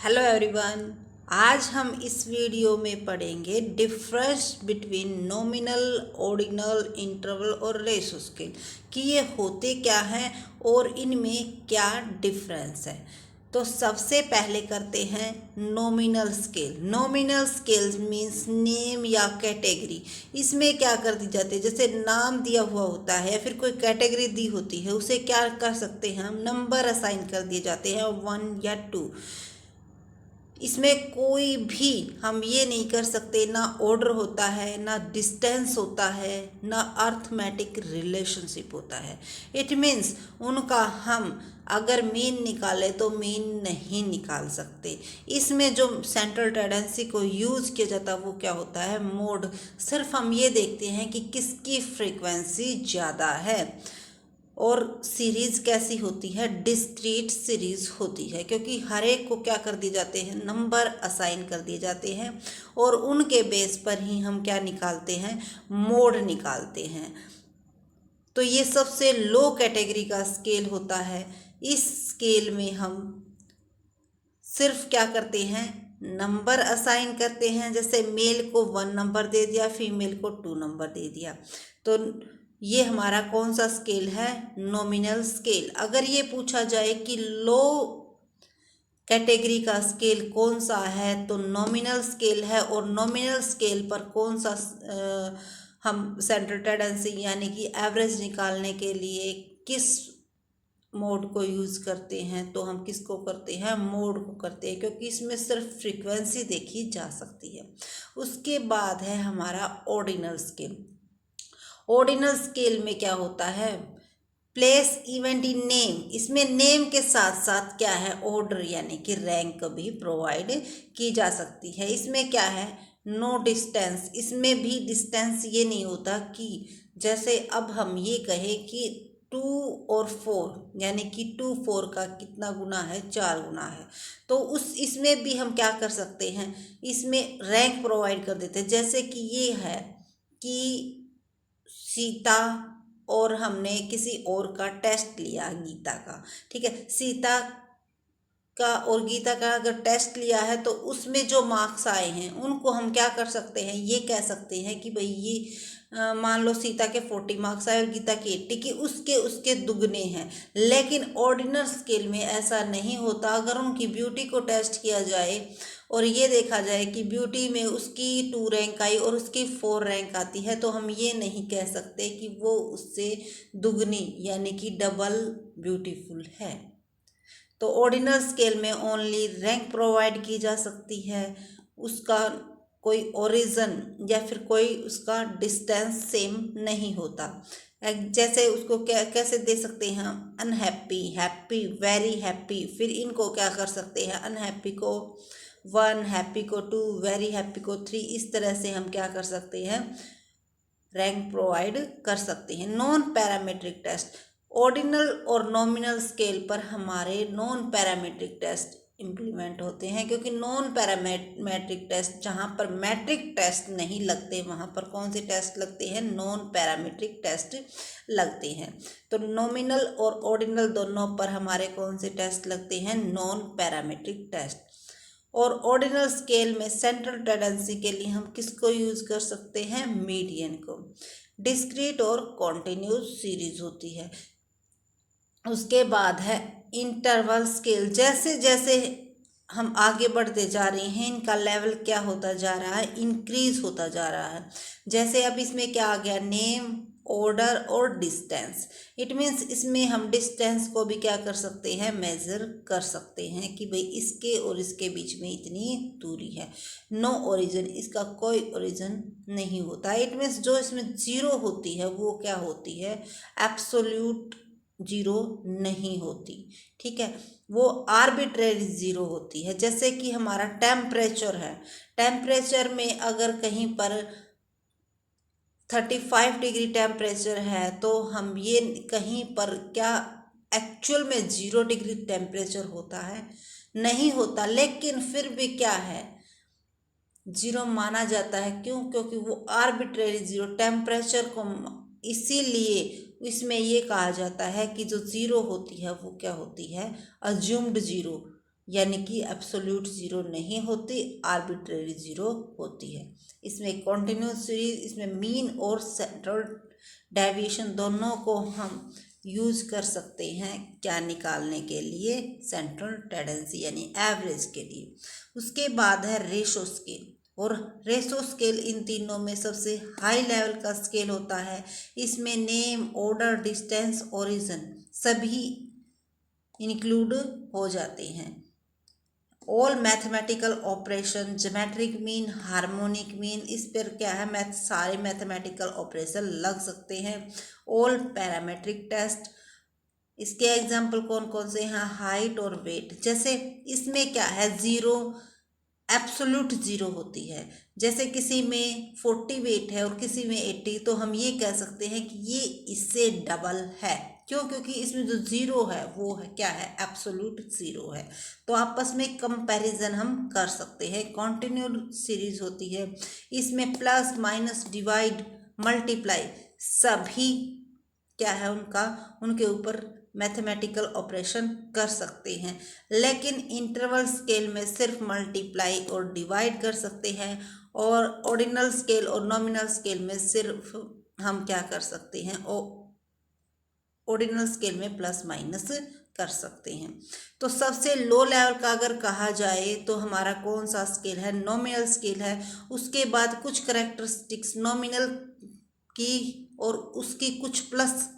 Hello everyone. आज हम इस वीडियो में पढ़ेंगे difference between nominal, ordinal, interval और रेशो स्केल कि ये होते क्या हैं और इनमें क्या डिफरेंस है। तो सबसे पहले करते हैं nominal scale. Nominal scales means name या कैटेगरी। इसमें क्या कर दी जाती है, जैसे नाम दिया हुआ होता है या फिर कोई कैटेगरी दी होती है, उसे क्या कर सकते हैं हम, नंबर असाइन कर दिए जाते हैं 1 या 2। इसमें कोई भी हम ये नहीं कर सकते, ना ऑर्डर होता है, ना डिस्टेंस होता है, ना अर्थमेटिक रिलेशनशिप होता है। इट मीन्स उनका हम अगर मीन निकाले तो मीन नहीं निकाल सकते। इसमें जो सेंट्रल टेंडेंसी को यूज़ किया जाता है वो क्या होता है, मोड। सिर्फ हम ये देखते हैं कि किसकी फ्रीक्वेंसी ज़्यादा है। और सीरीज़ कैसी होती है, डिस्क्रीट सीरीज़ होती है, क्योंकि हर एक को क्या कर दिए जाते हैं, नंबर असाइन कर दिए जाते हैं और उनके बेस पर ही हम क्या निकालते हैं, मोड निकालते हैं। तो ये सबसे लो कैटेगरी का स्केल होता है। इस स्केल में हम सिर्फ क्या करते हैं, नंबर असाइन करते हैं। जैसे मेल को 1 नंबर दे दिया, फीमेल को 2 नंबर दे दिया। तो ये हमारा कौन सा स्केल है, नॉमिनल स्केल। अगर ये पूछा जाए कि लो कैटेगरी का स्केल कौन सा है, तो नॉमिनल स्केल है। और नॉमिनल स्केल पर कौन सा हम सेंट्रल टेंडेंसी यानी कि एवरेज निकालने के लिए किस मोड को यूज़ करते हैं, तो हम किसको करते हैं, मोड को करते हैं, क्योंकि इसमें सिर्फ फ्रीक्वेंसी देखी जा सकती है। उसके बाद है हमारा ऑर्डिनल स्केल। ऑर्डिनल स्केल में क्या होता है, प्लेस इवेंट इन नेम। इसमें नेम के साथ साथ क्या है, ऑर्डर यानी कि रैंक भी प्रोवाइड की जा सकती है। इसमें क्या है, नो डिस्टेंस। इसमें भी डिस्टेंस ये नहीं होता कि जैसे अब हम ये कहें कि 2 और 4 यानी कि 2 4 का कितना गुना है, 4 गुना है। तो इसमें भी हम क्या कर सकते हैं, इसमें रैंक प्रोवाइड कर देते हैं। जैसे कि ये है कि सीता और हमने किसी और का टेस्ट लिया, गीता का, ठीक है। सीता का और गीता का अगर टेस्ट लिया है तो उसमें जो मार्क्स आए हैं उनको हम क्या कर सकते हैं, ये कह सकते हैं कि भाई ये मान लो सीता के 40 मार्क्स आए और गीता के 80, कि उसके उसके दुगने हैं। लेकिन ऑर्डिनल स्केल में ऐसा नहीं होता। अगर उनकी ब्यूटी को टेस्ट किया जाए और ये देखा जाए कि ब्यूटी में उसकी 2 रैंक आई और उसकी 4 रैंक आती है, तो हम ये नहीं कह सकते कि वो उससे दुगनी यानी कि डबल ब्यूटीफुल है। तो ऑर्डिनल स्केल में ओनली रैंक प्रोवाइड की जा सकती है, उसका कोई ओरिजन या फिर कोई उसका डिस्टेंस सेम नहीं होता। जैसे उसको कैसे दे सकते हैं, अनहैप्पी, हैप्पी, वेरी हैप्पी। फिर इनको क्या कर सकते हैं, अनहैप्पी को 1, हैप्पी को 2, वेरी हैप्पी को 3। इस तरह से हम क्या कर सकते हैं, रैंक प्रोवाइड कर सकते हैं। नॉन पैरामीट्रिक टेस्ट, ऑर्डिनल और नॉमिनल स्केल पर हमारे नॉन पैरामीट्रिक टेस्ट इम्प्लीमेंट होते हैं, क्योंकि नॉन पैरामेट्रिक टेस्ट, जहाँ पर मैट्रिक टेस्ट नहीं लगते वहाँ पर कौन से टेस्ट लगते हैं, नॉन पैरामीट्रिक टेस्ट लगते हैं। तो नॉमिनल और ऑर्डिनल दोनों पर हमारे कौन से टेस्ट लगते हैं, नॉन पैरामीट्रिक टेस्ट। और ऑर्डिनल स्केल में सेंट्रल टेंडेंसी के लिए हम किसको यूज़ कर सकते हैं, मीडियन को। डिस्क्रीट और कॉन्टिन्यूस सीरीज होती है। उसके बाद है इंटरवल स्केल। जैसे जैसे हम आगे बढ़ते जा रहे हैं इनका लेवल क्या होता जा रहा है, इंक्रीज होता जा रहा है। जैसे अब इसमें क्या आ गया, नेम, ऑर्डर और डिस्टेंस। इट मीन्स इसमें हम डिस्टेंस को भी क्या कर सकते हैं, मेजर कर सकते हैं कि भाई इसके और इसके बीच में इतनी दूरी है। नो ओरिजिन, इसका कोई ओरिजिन नहीं होता। इट मीन्स जो इसमें जीरो होती है वो क्या होती है, एब्सोल्यूट जीरो नहीं होती, ठीक है, वो आर्बिट्रेरी जीरो होती है। जैसे कि हमारा टेम्परेचर है, टेम्परेचर में अगर कहीं पर 35 डिग्री टेम्परेचर है तो हम ये कहीं पर क्या एक्चुअल में 0 डिग्री टेम्परेचर होता है, नहीं होता। लेकिन फिर भी क्या है, जीरो माना जाता है। क्यों, क्योंकि वो आर्बिट्रेरी जीरो टेम्परेचर को, इसीलिए इसमें ये कहा जाता है कि जो ज़ीरो होती है वो क्या होती है, अज्यूम्ड ज़ीरो। यानी कि एब्सोल्यूट ज़ीरो नहीं होती, आर्बिट्रेरी ज़ीरो होती है। इसमें कॉन्टिन्यूस सीरीज, इसमें मीन और सेंट्रल डेविएशन दोनों को हम यूज़ कर सकते हैं क्या निकालने के लिए, सेंट्रल टेंडेंसी यानी एवरेज के लिए। उसके बाद है रेशो स्केल, और रेशो स्केल इन तीनों में सबसे हाई लेवल का स्केल होता है। इसमें नेम, ऑर्डर, डिस्टेंस, ओरिजिन सभी इंक्लूड हो जाते हैं। All mathematical operation, geometric mean, harmonic mean, इस पर क्या है, सारे मैथमेटिकल ऑपरेशन लग सकते हैं। ऑल पैरामेट्रिक टेस्ट, इसके एग्जाम्पल कौन कौन से हैं, हाइट और वेट। जैसे इसमें क्या है, ज़ीरो एब्सोल्यूट ज़ीरो होती है। जैसे किसी में 40 वेट है और किसी में 80, तो हम ये कह सकते हैं कि ये इससे डबल है। क्यों? क्योंकि इसमें जो ज़ीरो है वो है क्या है, एब्सोल्यूट ज़ीरो है। तो आपस में कंपैरिजन हम कर सकते हैं। कॉन्टिन्यूड सीरीज होती है, इसमें प्लस, माइनस, डिवाइड, मल्टीप्लाई सभी क्या है उनके ऊपर मैथमेटिकल ऑपरेशन कर सकते हैं। लेकिन इंटरवल स्केल में सिर्फ मल्टीप्लाई और डिवाइड कर सकते हैं, और ऑर्डिनल स्केल और नॉमिनल स्केल में सिर्फ हम क्या कर सकते हैं, ऑर्डिनल स्केल में प्लस माइनस कर सकते हैं। तो सबसे लो लेवल का अगर कहा जाए तो हमारा कौन सा स्केल है, नॉमिनल स्केल है। उसके बाद कुछ करेक्टरिस्टिक्स नॉमिनल की और उसकी कुछ प्लस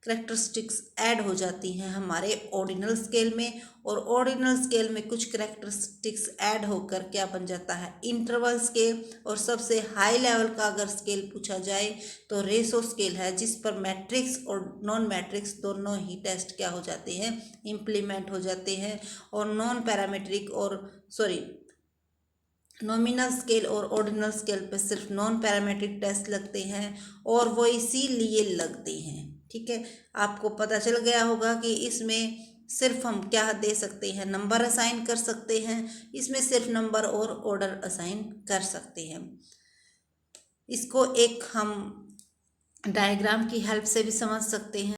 करेक्टरिस्टिक्स ऐड हो जाती हैं हमारे ऑर्डिनल स्केल में, और ऑर्डिनल स्केल में कुछ करेक्टरिस्टिक्स ऐड होकर क्या बन जाता है, इंटरवल स्केल। और सबसे हाई लेवल का अगर स्केल पूछा जाए तो रेशो स्केल है, जिस पर मैट्रिक्स और नॉन मैट्रिक्स दोनों ही टेस्ट क्या हो जाते हैं, इम्प्लीमेंट हो जाते हैं। और नॉन पैरामेट्रिक और नॉमिनल स्केल और ऑर्डिनल स्केल पे सिर्फ नॉन पैरामेट्रिक टेस्ट लगते हैं, और वो इसीलिए लगते हैं। ठीक है, आपको पता चल गया होगा कि इसमें सिर्फ हम क्या दे सकते हैं, नंबर असाइन कर सकते हैं। इसमें सिर्फ नंबर और ऑर्डर असाइन कर सकते हैं। इसको एक हम डायग्राम की हेल्प से भी समझ सकते हैं।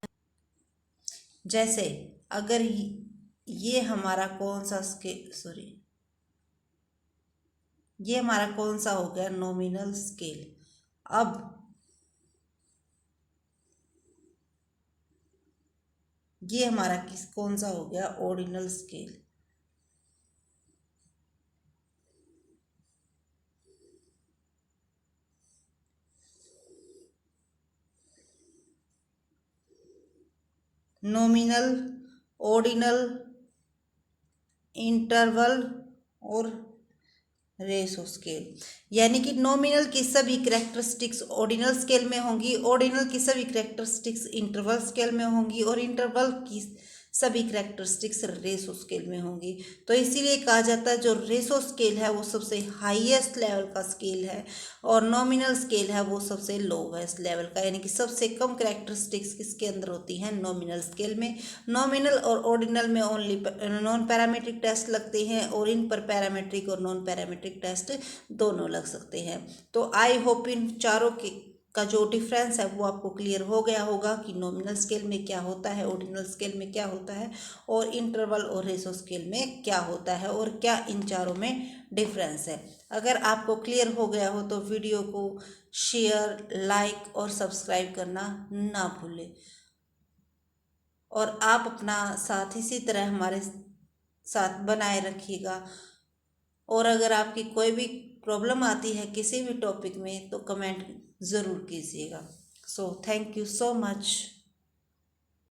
जैसे अगर ये हमारा कौन सा स्केल, ये हमारा कौन सा हो गया, नॉमिनल स्केल। अब ये हमारा कौन सा हो गया, ordinal scale. Nominal, ordinal, interval और रेशो स्केल। यानी कि नॉमिनल की सभी करेक्टरिस्टिक्स ऑर्डिनल स्केल में होंगी, ऑर्डिनल की सभी करेक्टरिस्टिक्स इंटरवल स्केल में होंगी, और इंटरवल की सभी करेक्टरिस्टिक्स रेशो स्केल में होंगी। तो इसीलिए कहा जाता है जो रेशो स्केल है वो सबसे हाईएस्ट लेवल का स्केल है, और नॉमिनल स्केल है वो सबसे लोवेस्ट लेवल का, यानी कि सबसे कम करेक्टरिस्टिक्स किसके अंदर होती हैं, नॉमिनल स्केल में। नॉमिनल और ऑर्डिनल में ओनली नॉन पैरामेट्रिक टेस्ट लगते हैं, और इन पर पैरामेट्रिक और नॉन पैरामेट्रिक टेस्ट दोनों लग सकते हैं। तो आई होप इन चारों का जो डिफरेंस है वो आपको क्लियर हो गया होगा कि नॉमिनल स्केल में क्या होता है, ऑर्डिनल स्केल में क्या होता है, और इंटरवल और रेशो स्केल में क्या होता है, और क्या इन चारों में डिफरेंस है। अगर आपको क्लियर हो गया हो तो वीडियो को शेयर, लाइक और सब्सक्राइब करना ना भूलें, और आप अपना साथ इसी तरह हमारे साथ बनाए रखिएगा। और अगर आपकी कोई भी प्रॉब्लम आती है किसी भी टॉपिक में तो कमेंट ज़रूर कीजिएगा। So thank you so much.